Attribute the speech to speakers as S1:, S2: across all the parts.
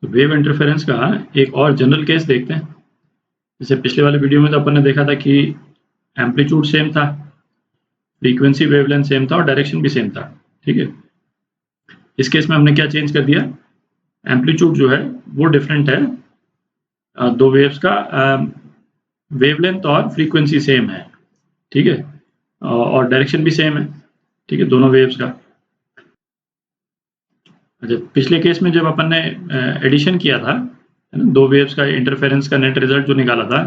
S1: तो wave interference का एक और जनरल केस देखते हैं। जैसे पिछले वाले वीडियो में तो अपन ने देखा था कि एम्पलीट्यूड सेम था, फ्रीक्वेंसी वेवलेंथ सेम था और डायरेक्शन भी सेम था। ठीक है, इस केस में हमने क्या चेंज कर दिया, एम्पलीट्यूड जो है वो डिफरेंट है, दो वेव्स का वेवलेंथ और फ्रीक्वेंसी सेम है। ठीक है, और डायरेक्शन भी सेम है। ठीक है, दोनों वेव्स का। अच्छा, पिछले केस में जब अपन ने एडिशन किया था, है ना, दो वेव्स का इंटरफेरेंस का नेट रिजल्ट जो निकाला था,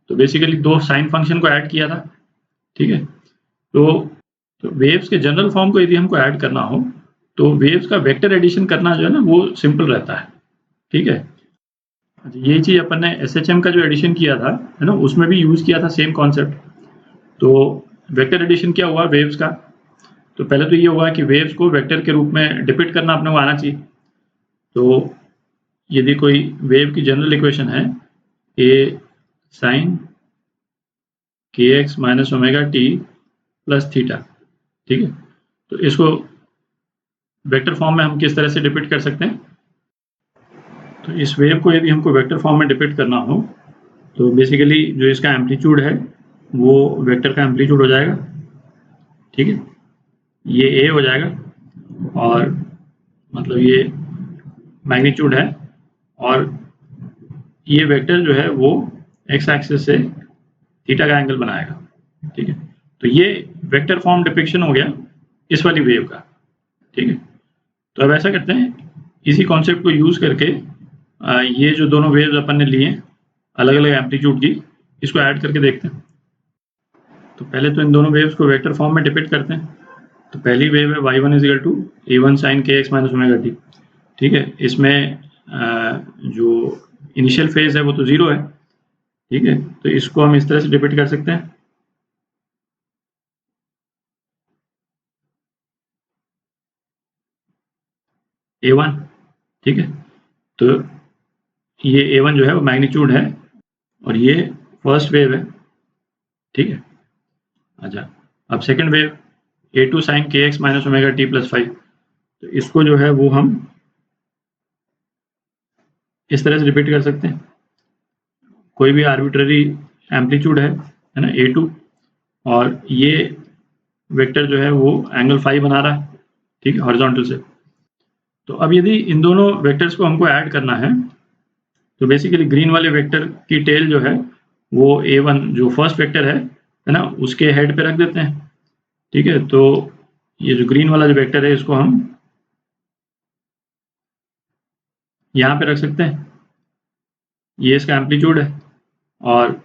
S1: तो बेसिकली दो साइन फंक्शन को ऐड किया था। ठीक है, तो वेव्स के जनरल फॉर्म को यदि हमको ऐड करना हो तो वेव्स का वेक्टर एडिशन करना जो है ना वो सिंपल रहता है। ठीक है, ये चीज अपन ने SHM का जो एडिशन किया था, है ना, उसमें भी यूज किया था सेम कॉन्सेप्ट। तो वेक्टर एडिशन क्या हुआ वेव्स का, तो पहले तो ये हुआ कि वेव्स को वेक्टर के रूप में डिपिक्ट करना अपने को आना चाहिए। तो यदि कोई वेव की जनरल इक्वेशन है a sin kx minus omega t plus theta, ठीक है, तो इसको वेक्टर फॉर्म में हम किस तरह से डिपिक्ट कर सकते हैं। तो इस वेव को यदि हमको वेक्टर फॉर्म में डिपिक्ट करना हो तो बेसिकली जो इसका एम्पलीट्यूड है वो वेक्टर का एम्पलीट्यूड हो जाएगा। ठीक है, ये a हो जाएगा और मतलब ये मैग्नीट्यूड है, और ये वेक्टर जो है वो x एक्सिस से थीटा का एंगल बनाएगा। ठीक है, तो ये वेक्टर फॉर्म डिपिक्शन हो गया इस वाली वेव का। ठीक है, तो अब ऐसा करते हैं, इसी कॉन्सेप्ट को यूज करके ये जो दोनों वेव्स अपन ने लिए अलग अलग एम्पलीट्यूड की, इसको ऐड करके देखते हैं। तो पहले तो इन दोनों वेव्स को वेक्टर फॉर्म में डिपिक्ट करते हैं। तो पहली वेव है y1 is equal to a1 sin kx minus omega t. ठीक है, इसमें जो इनिशियल फेज है वो तो जीरो है। ठीक है, तो इसको हम इस तरह से डिपिक्ट कर सकते हैं, a1। ठीक है, तो ये a1 जो है वो मैग्नीट्यूड है और ये फर्स्ट वेव है। ठीक है, अच्छा, अब second wave a2 sin kx minus omega t plus 5, तो इसको जो है वो हम इस तरह से रिपीट कर सकते हैं। कोई भी आर्बिट्ररी एम्पलीट्यूड है ना a2, और ये वेक्टर जो है वो एंगल फाई बना रहा है। ठीक है, हॉरिजॉन्टल से। तो अब यदि इन दोनों वेक्टर्स को हमको ऐड करना है तो बेसिकली ग्रीन वाले वेक्टर की टेल जो है वो a1 जो फर्स्ट वेक्टर है ना, उसके हेड पे रख देते हैं। ठीक है, तो ये जो ग्रीन वाला जो वेक्टर है इसको हम यहाँ पे रख सकते हैं, ये इसका एम्पलीट्यूड है और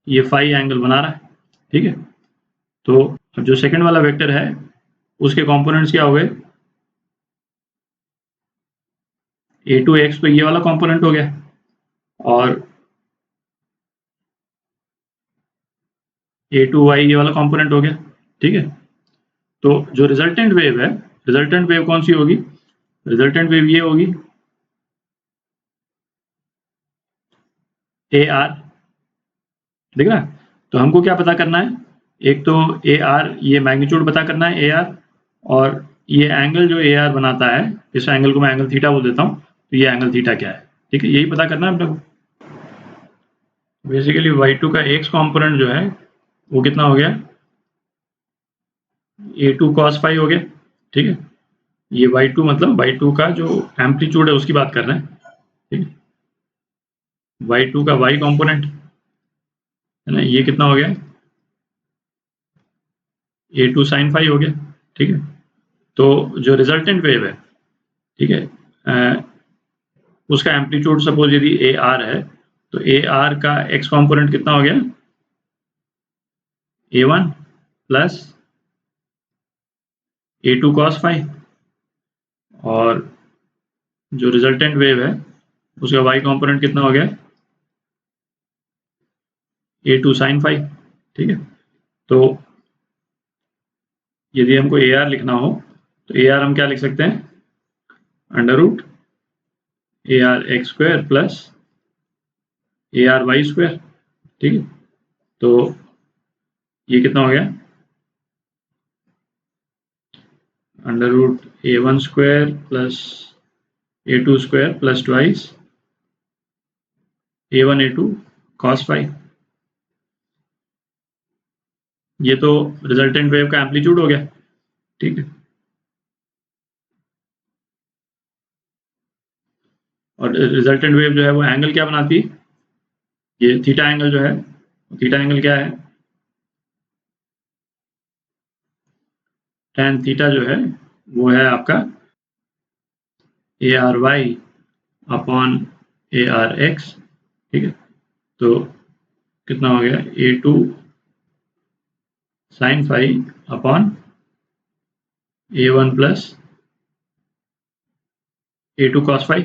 S1: ये फाई एंगल बना रहा है। ठीक है, तो अब जो सेकंड वाला वेक्टर है उसके कंपोनेंट्स क्या हो गए, a2x तो ये वाला कंपोनेंट हो गया और a2y ये वाला कंपोनेंट हो गया। ठीक है, तो जो रिजल्टेंट वेव है, रिजल्टेंट वेव कौन सी होगी, रिजल्टेंट वेव ये होगी AR। देख रहा, तो हमको क्या पता करना है, एक तो AR ये मैग्नीट्यूड पता करना है AR, और ये एंगल जो AR बनाता है, इस एंगल को मैं एंगल थीटा बोल देता हूँ, तो ये एंगल थीटा क्या है। ठीक है, यही पता करना है अपने को। बेसिकली y2 का x कंपोनेंट जो है वो कितना हो गया, a2 cos फाई हो गया। ठीक है, ये y2 मतलब y2 का जो एम्पलीट्यूड है उसकी बात कर रहे हैं। ठीक है, y2 का y कंपोनेंट है ना, ये कितना हो गया, a2 sin फाई हो गया। ठीक है, तो जो रिजल्टेंट वेव है, ठीक है, उसका एम्पलीट्यूड सपोज यदि AR है तो AR का x कंपोनेंट कितना हो गया, a1 plus a2 cos phi, और जो रिजल्टेंट वेव है उसका y कंपोनेंट कितना हो गया, a2 sin फाई। ठीक है, तो यदि हमको AR लिखना हो तो AR हम क्या लिख सकते हैं, under root AR x square plus AR y square. ठीक है, तो ये कितना हो गया, under root A1 square plus a2 square plus twice a1 a2 cos phi. ये तो रिजल्टेंट वेव का एम्पलीट्यूड हो गया, ठीक है। और रिजल्टेंट वेव जो है वो एंगल क्या बनाती है, ये थीटा एंगल जो है, थीटा एंगल क्या है, tan थीटा जो है वो है आपका A R Y upon A R X, ठीक है। तो कितना हो गया, a2 sine phi upon a1 plus a2 cos phi,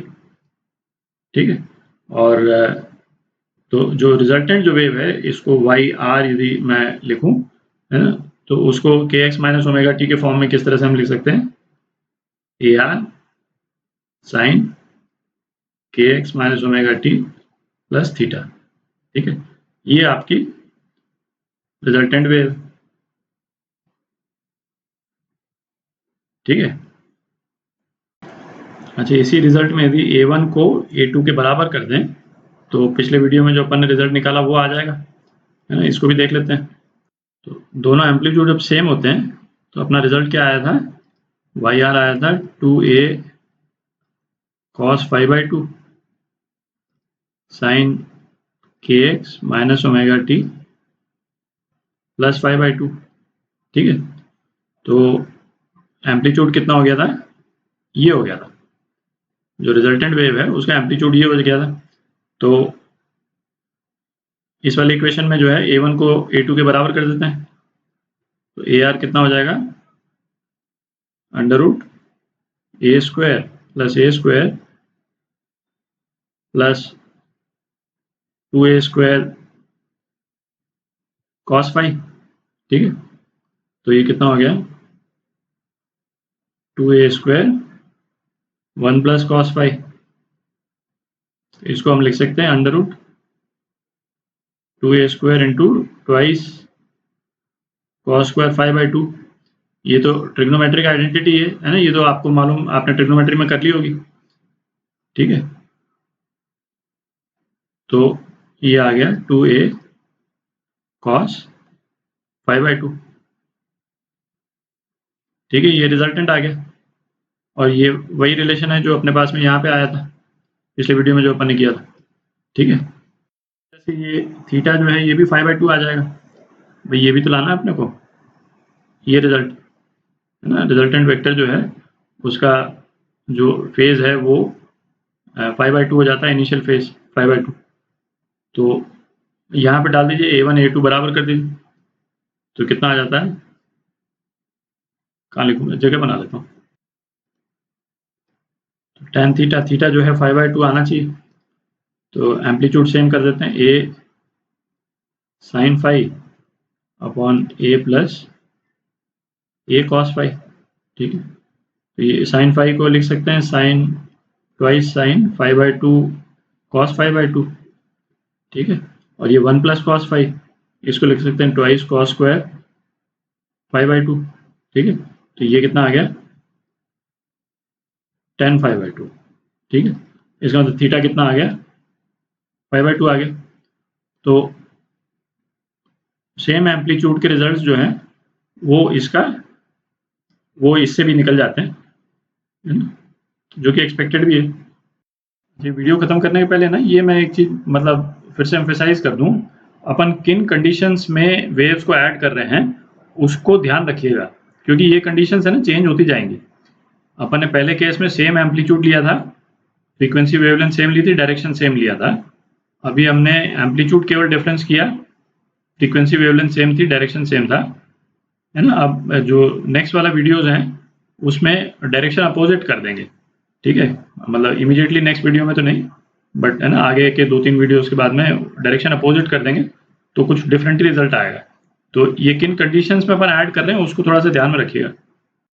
S1: ठीक है। और तो जो रिजल्टेंट जो वेव है इसको वाई आर यदि मैं लिखूं, है ना, तो उसको के एक्स माइनस ओमेगा टी के फॉर्म में किस तरह से हम लिख सकते हैं, ए आर साइन के x minus omega t plus theta, ठीक है। ये आपकी रिजल्टेंट वेव, ठीक है। अच्छा, इसी रिजल्ट में यदि a1 को a2 के बराबर कर दें तो पिछले वीडियो में जो अपन ने रिजल्ट निकाला वो आ जाएगा, है ना। इसको भी देख लेते हैं। तो दोनों एम्पलीट्यूड जब सेम होते हैं तो अपना रिजल्ट क्या आया था, वाई आर आया था 2a cos phi by 2 sine के x minus omega t plus phi by 2, ठीक है। तो एम्पलीट्यूड कितना हो गया था, ये हो गया था, जो रिजल्टेंट वेव है उसका एम्पलीट्यूड ये हो गया था। तो इस वाली इक्वेशन में जो है a1 को a2 के बराबर कर देते हैं, तो ए आर कितना हो जाएगा, under root a square plus 2a square cos phi, ठीक है। तो ये कितना हो गया, 2a square 1 plus cos phi. इसको हम लिख सकते हैं under root 2a square into twice cos square phi by 2। ये तो ट्रिग्नोमेट्रिक आइडेंटिटी है ना, ये तो आपको मालूम, आपने ट्रिग्नोमेट्री में कर ली होगी, ठीक है। तो ये आ गया 2a cos फाई बाई 2, ठीक है। ये रिजल्टेंट आ गया और ये वही रिलेशन है जो अपने पास में यहाँ पे आया था पिछले वीडियो में जो अपन ने किया था, ठीक है। जैसे ये थीटा जो है ये भी फाई बाई 2 आ जाएगा, भाई ये भी तो लाना है अपने को, ये रिजल्ट है ना, रिजल्टेंट वेक्टर जो है उसका जो फेज है वो फाई बाई 2 हो जाता है, इनिशियल फेज फाई बाई 2। तो यहाँ पे डाल दीजिए a1 a2 बराबर कर दीजिए, तो कितना आ जाता है, कहाँ लिखूंगा, जगह बना लेता हूँ। तो tan थीटा जो है फाई बाई 2 आना चाहिए, तो एम्पलीट्यूड सेम कर देते हैं, a sine phi upon a plus a cos phi, ठीक है। तो ये साइन फाई को लिख सकते हैं sine twice sine phi by 2 cos phi by 2, ठीक है। और ये 1 प्लस कॉस फाई, इसको लिख सकते हैं twice cos square phi by 2, ठीक है। तो ये कितना आ गया, tan फाई बाई 2, ठीक है। इसका मतलब थीटा कितना आ गया, फाई बाई 2 आ गया। तो सेम एम्पलीट्यूड के रिजल्ट्स जो हैं वो इससे भी निकल जाते हैं, है ना, जो कि एक्सपेक्टेड भी है। ये वीडियो खत्म करने के पहले ना ये मैं एक चीज मतलब फिर से एम्फेसाइज कर दूं, अपन किन कंडीशंस में वेव्स को ऐड कर रहे हैं उसको ध्यान रखिएगा, क्योंकि ये कंडीशंस है ना चेंज होती जाएंगी। अपन ने पहले केस में सेम एम्पलीट्यूड लिया था, फ्रीक्वेंसी वेवलेंथ सेम ली थी, डायरेक्शन सेम लिया था। अभी हमने एम्पलीट्यूड केवल डिफरेंस किया, फ्रीक्वेंसी वेवलेंथ सेम थी, डायरेक्शन सेम था, है ना। अब जो नेक्स्ट वाला वीडियोज हैं उसमें डायरेक्शन अपोजिट कर देंगे, ठीक है। मतलब इमीडिएटली नेक्स्ट वीडियो में तो नहीं, बट है ना आगे के 2-3 वीडियोस के बाद में डायरेक्शन अपोजिट कर देंगे तो कुछ डिफरेंट रिजल्ट आएगा। तो ये किन कंडीशंस में अपन ऐड कर रहे हैं उसको थोड़ा सा ध्यान में रखिएगा।